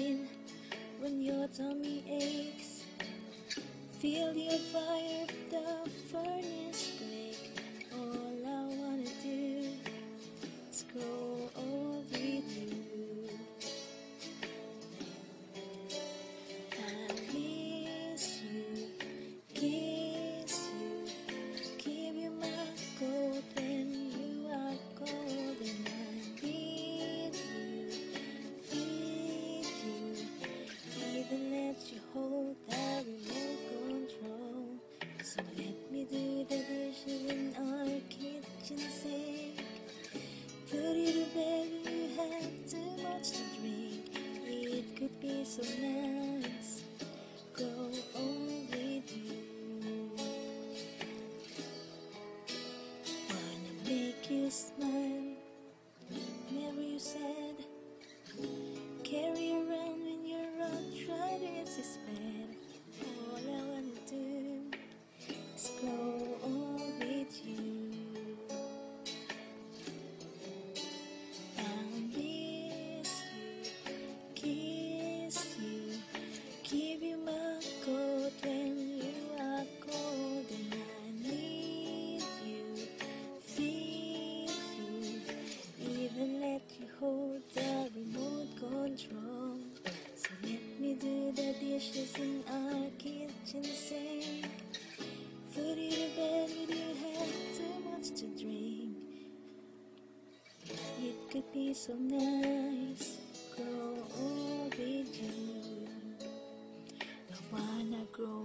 pain when your tummy aches. Feel your fire, the furnace break. All I wanna do is grow old with you. I miss you, kiss you, give you my gold when you are cold, and I need you, feed you, even let you hold the remote control. So let me do the dishes in our kitchen sink, put you to bed when you have too much to drink. It could be so nice, grow old with you. Wanna make you smile whenever you sad, carry around when your arthritis is bad. All I wanna do is grow old with you. I'll miss you, kiss you, give you my coat when you are cold, and I need you, feed you, even let you hold the remote control. So let me do the dishes in our kitchen sink, put you to bed when you have too much to drink. It could be so nice, grow old with you. I wanna grow